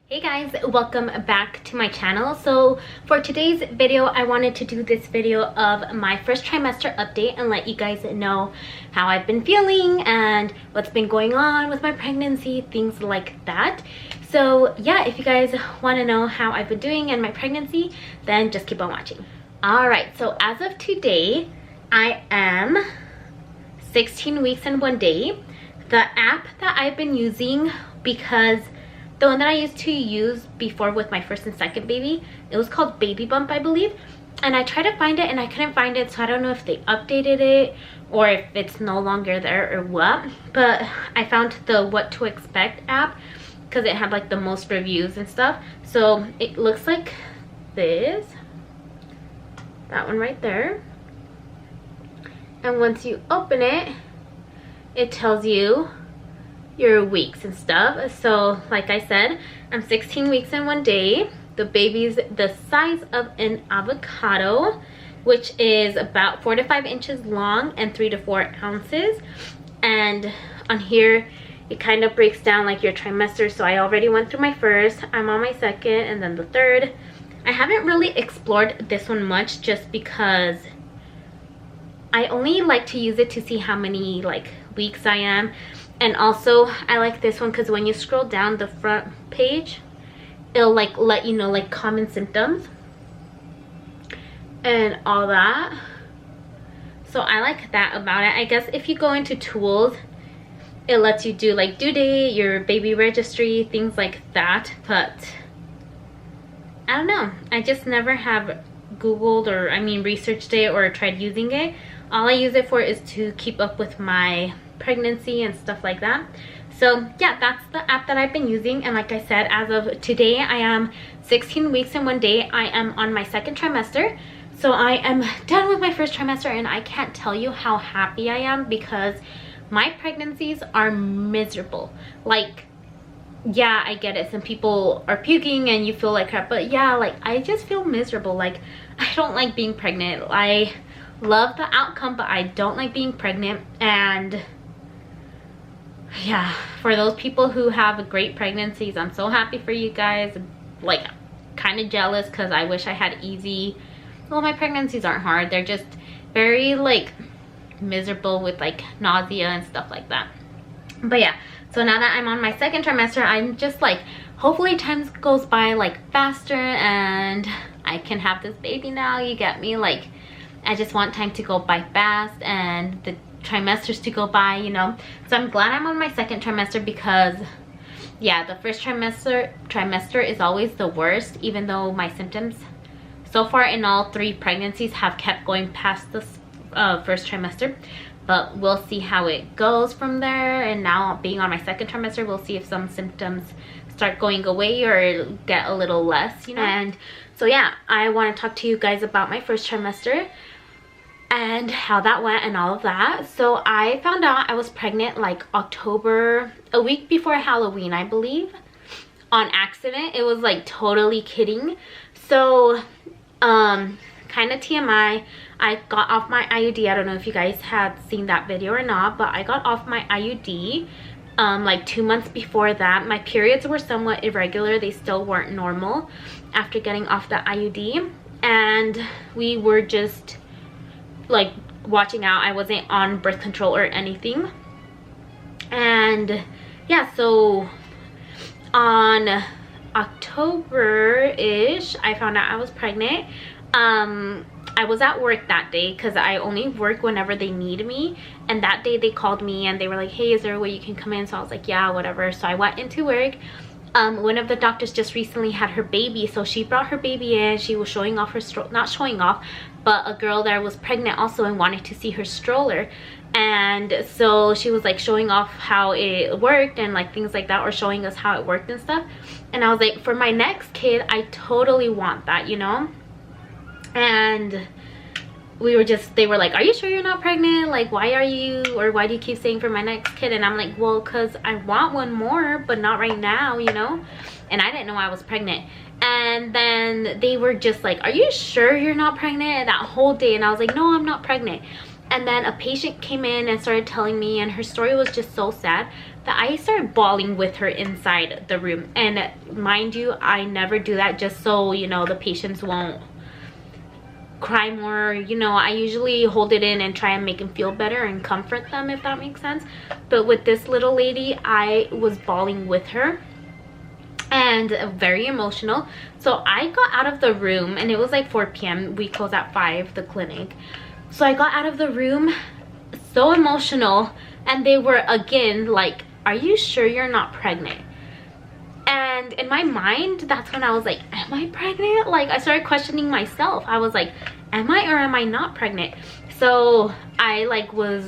Hey guys, welcome back to my channel. So for today's video, I wanted to do this video of my first trimester update and let you guys know how I've been feeling and what's been going on with my pregnancy, things like that. So yeah, if you guys want to know how I've been doing in my pregnancy, then just keep on watching. Alright, so as of today, I am 16 weeks and 1 day. The app that I've been using, because the one that I used to use before with my first and second baby, it was called Baby Bump, I believe. And I tried to find it and I couldn't find it, so I don't know if they updated it or if it's no longer there or what. But I found the What to Expect app because it had like the most reviews and stuff. So it looks like this. That one right there. And once you open it, it tells you your weeks and stuff. So like I said, I'm 16 weeks and 1 day. The baby's the size of an avocado, which is about 4 to 5 inches long and 3 to 4 ounces. And on here it kind of breaks down like your trimester. So I already went through my first, I'm on my second, and then the third. I haven't really explored this one much just because I only like to use it to see how many like weeks I am. And also I like this one because when you scroll down the front page, it'll like let you know like common symptoms and all that. So I like that about it. I guess if you go into tools, it lets you do like due date, your baby registry, things like that. But I don't know, I just never have googled or researched it or tried using it. All I use it for is to keep up with my pregnancy and stuff like that. So yeah, that's the app that I've been using. And like I said, as of today, I am 16 weeks and 1 day. I am on my second trimester, so I am done with my first trimester, and I can't tell you how happy I am because my pregnancies are miserable. Like, yeah, I get it, some people are puking and you feel like crap, but yeah, like I just feel miserable. Like, I don't like being pregnant. I love the outcome, but I don't like being pregnant. And yeah, for those people who have great pregnancies, I'm so happy for you guys. Like, kind of jealous because I wish I had easy. Well, my pregnancies aren't hard, they're just very like miserable with like nausea and stuff like that. But yeah, so now that I'm on my second trimester, I'm just like, hopefully time goes by like faster and I can have this baby now, you get me? Like, I just want time to go by fast and the trimesters to go by, you know. So I'm glad I'm on my second trimester because yeah, the first trimester is always the worst, even though my symptoms so far in all 3 pregnancies have kept going past the first trimester. But we'll see how it goes from there. And now being on my second trimester, we'll see if some symptoms start going away or get a little less, you know. And so yeah, I want to talk to you guys about my first trimester and how that went and all of that. So I found out I was pregnant like October, a week before Halloween, I believe, on accident. It was like totally kidding. So kind of TMI, I got off my IUD. I don't know if you guys had seen that video or not, but I got off my IUD like 2 months before that. My periods were somewhat irregular, they still weren't normal after getting off the IUD, and we were just like watching out. I wasn't on birth control or anything. And yeah, so on October-ish, I found out I was pregnant. I was at work that day because I only work whenever they need me, and that day they called me and they were like, hey, is there a way you can come in? So I was like, yeah, whatever. So I went into work. One of the doctors just recently had her baby, so she brought her baby in. She was showing off her not showing off, but a girl there was pregnant also and wanted to see her stroller. And so she was like showing off how it worked and like things like that, or showing us how it worked and stuff. And I was like, for my next kid, I totally want that, you know. And they were like, are you sure you're not pregnant? Like, why do you keep saying for my next kid? And I'm like, well, because I want one more, but not right now, you know. And I didn't know I was pregnant. And then they were just like, are you sure you're not pregnant? That whole day. And I was like, no, I'm not pregnant. And then a patient came in and started telling me, and her story was just so sad. that I started bawling with her inside the room. And mind you, I never do that just so, you know, the patients won't cry more. You know, I usually hold it in and try and make them feel better and comfort them, if that makes sense. But with this little lady, I was bawling with her and very emotional. So I got out of the room, and it was like 4 p.m. we closed at 5, the clinic. So I got out of the room so emotional, and they were again like, are you sure you're not pregnant? And in my mind, that's when I was like, am I pregnant? Like, I started questioning myself. I was like, am I or am I not pregnant? So I like was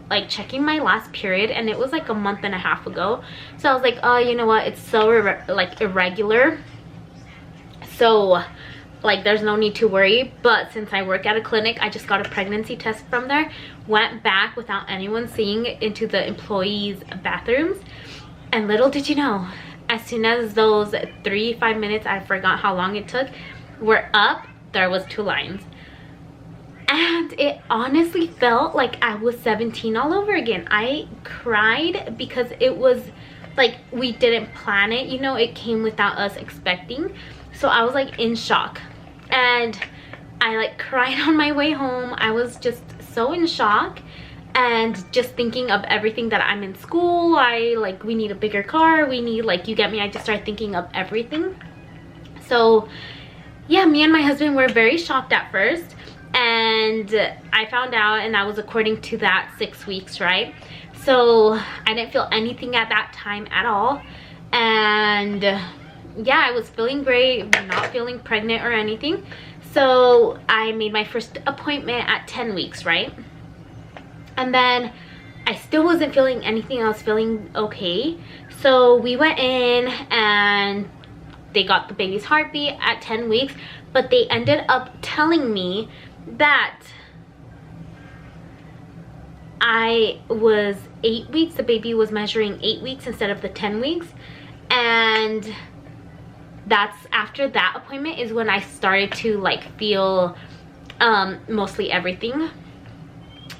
like checking my last period, and it was like a month and a half ago. So I was like, oh, you know what, it's so irregular, so like there's no need to worry. But since I work at a clinic, I just got a pregnancy test from there, went back without anyone seeing into the employees' bathrooms, and little did you know, as soon as those 3-5 minutes, I forgot how long it took, were up, there was 2 lines. And it honestly felt like I was 17 all over again. I cried because it was like we didn't plan it, you know, it came without us expecting. So I was like in shock, and I like cried on my way home. I was just so in shock, and just thinking of everything that I'm in school. We need a bigger car, we need, like, you get me, I just started thinking of everything. So yeah, me and my husband were very shocked at first. And I found out, and I was according to that 6 weeks, right? So I didn't feel anything at that time at all. And yeah, I was feeling great, not feeling pregnant or anything. So I made my first appointment at 10 weeks, right? And then I still wasn't feeling anything. I was feeling okay. So we went in, and they got the baby's heartbeat at 10 weeks. But they ended up telling me that I was 8 weeks. The baby was measuring 8 weeks instead of the 10 weeks. And that's after that appointment is when I started to like feel mostly everything.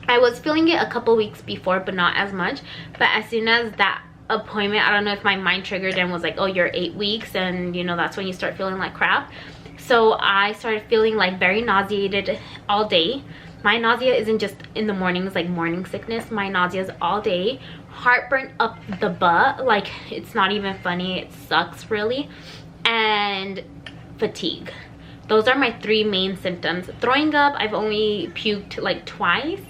I was feeling it a couple weeks before, but not as much. But as soon as that appointment, I don't know if my mind triggered and was like, oh, you're 8 weeks, and you know, that's when you start feeling like crap. So I started feeling like very nauseated all day. My nausea isn't just in the mornings, like morning sickness. My nausea is all day. Heartburn up the butt, like it's not even funny, it sucks really. And fatigue. Those are my 3 main symptoms. Throwing up, I've only puked like twice,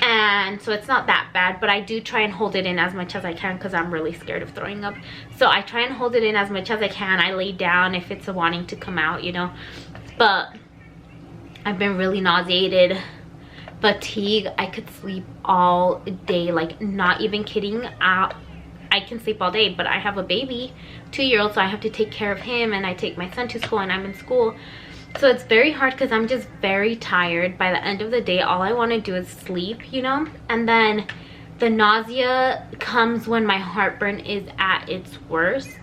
and so it's not that bad, but I do try and hold it in as much as I can because I'm really scared of throwing up. So I try and hold it in as much as I can. I lay down if it's wanting to come out, you know. But I've been really nauseated. Fatigue, I could sleep all day, like not even kidding. I can sleep all day, but I have a baby, 2-year-old, so I have to take care of him, and I take my son to school, and I'm in school. So it's very hard because I'm just very tired. By the end of the day, all I want to do is sleep, you know. And then the nausea comes when my heartburn is at its worst.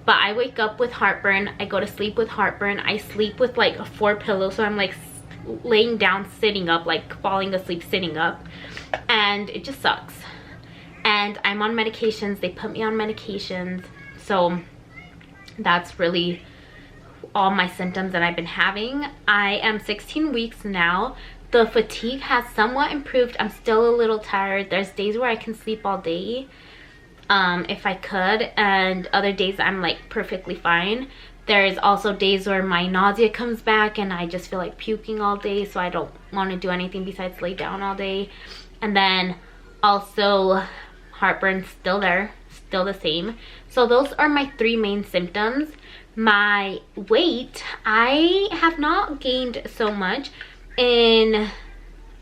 But I wake up with heartburn, I go to sleep with heartburn, I sleep with like 4 pillows, so I'm like laying down sitting up, like falling asleep sitting up, and it just sucks. And I'm on medications, they put me on medications, so that's really all my symptoms that I've been having. I am 16 weeks now. The fatigue has somewhat improved. I'm still a little tired. There's days where I can sleep all day if I could, and other days I'm like perfectly fine. There's also days where my nausea comes back and I just feel like puking all day, so I don't want to do anything besides lay down all day. And then also heartburn still there, still the same. So those are my 3 main symptoms. My weight, I have not gained so much. I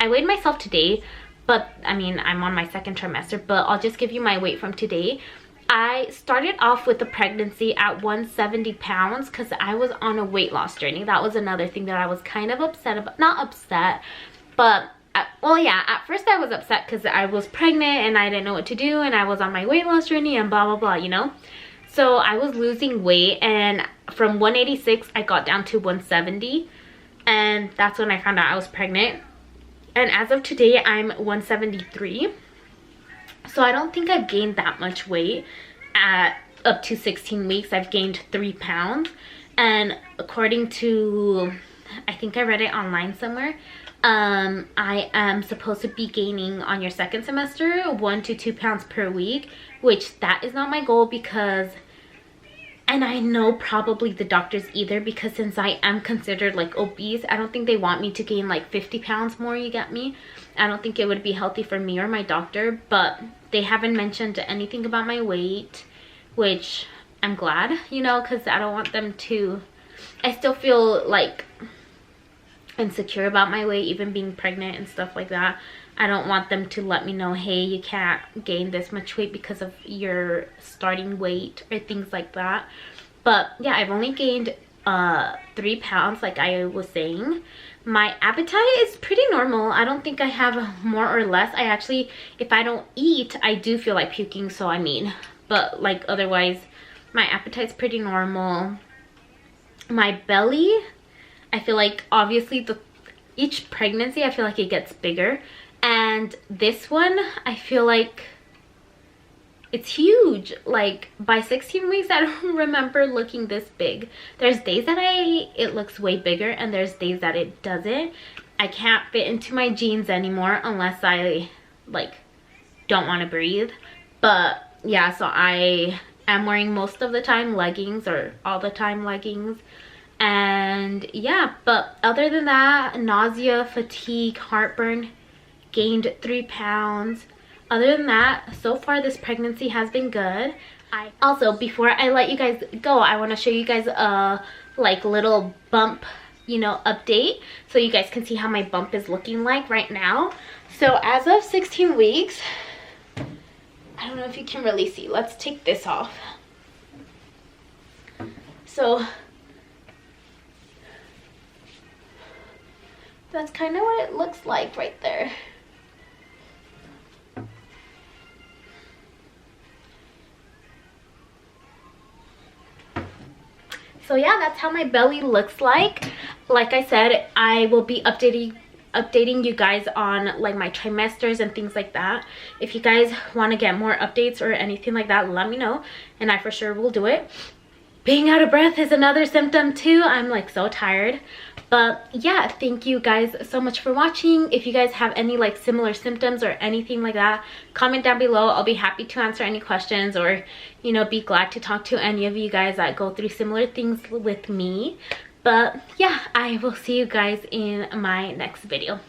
weighed myself today, but I mean, I'm on my 2nd trimester, but I'll just give you my weight from today. I started off with the pregnancy at 170 pounds because I was on a weight loss journey. That was another thing that I was kind of upset about. Not upset, but well, yeah, at first I was upset because I was pregnant and I didn't know what to do, and I was on my weight loss journey and blah blah blah, you know. So I was losing weight, and from 186 I got down to 170, and that's when I found out I was pregnant. And as of today, I'm 173. So I don't think I've gained that much weight. At up to 16 weeks, I've gained 3 pounds. And according to, I think I read it online somewhere, I am supposed to be gaining on your second semester 1 to 2 pounds per week, which that is not my goal because, and I know probably the doctors either, because since I am considered like obese, I don't think they want me to gain like 50 pounds more, you get me? I don't think it would be healthy for me or my doctor, but they haven't mentioned anything about my weight, which I'm glad, you know, because I don't want them to, I still feel like insecure about my weight, even being pregnant and stuff like that. I don't want them to let me know, hey, you can't gain this much weight because of your starting weight or things like that. But yeah, I've only gained 3 pounds, like I was saying. My appetite is pretty normal. I don't think I have more or less. I actually, if I don't eat, I do feel like puking, so I mean, but like otherwise my appetite's pretty normal. My belly, I feel like obviously each pregnancy I feel like it gets bigger, and this one I feel like it's huge. Like by 16 weeks I don't remember looking this big. There's days that it looks way bigger, and there's days that it doesn't. I can't fit into my jeans anymore unless I like don't want to breathe. But yeah, so I am wearing most of the time leggings, or all the time leggings. And yeah, but other than that, nausea, fatigue, heartburn, gained 3 pounds. Other than that, so far this pregnancy has been good. Also, before I let you guys go, I want to show you guys a like little bump, you know, update, so you guys can see how my bump is looking like right now. So as of 16 weeks, I don't know if you can really see. Let's take this off. So that's kind of what it looks like right there. So yeah, that's how my belly looks like. Like I said, I will be updating you guys on like my trimesters and things like that. If you guys want to get more updates or anything like that, let me know, and I for sure will do it. Being out of breath is another symptom too. I'm like so tired. But yeah, thank you guys so much for watching. If you guys have any like similar symptoms or anything like that, comment down below. I'll be happy to answer any questions, or you know, be glad to talk to any of you guys that go through similar things with me. But yeah, I will see you guys in my next video.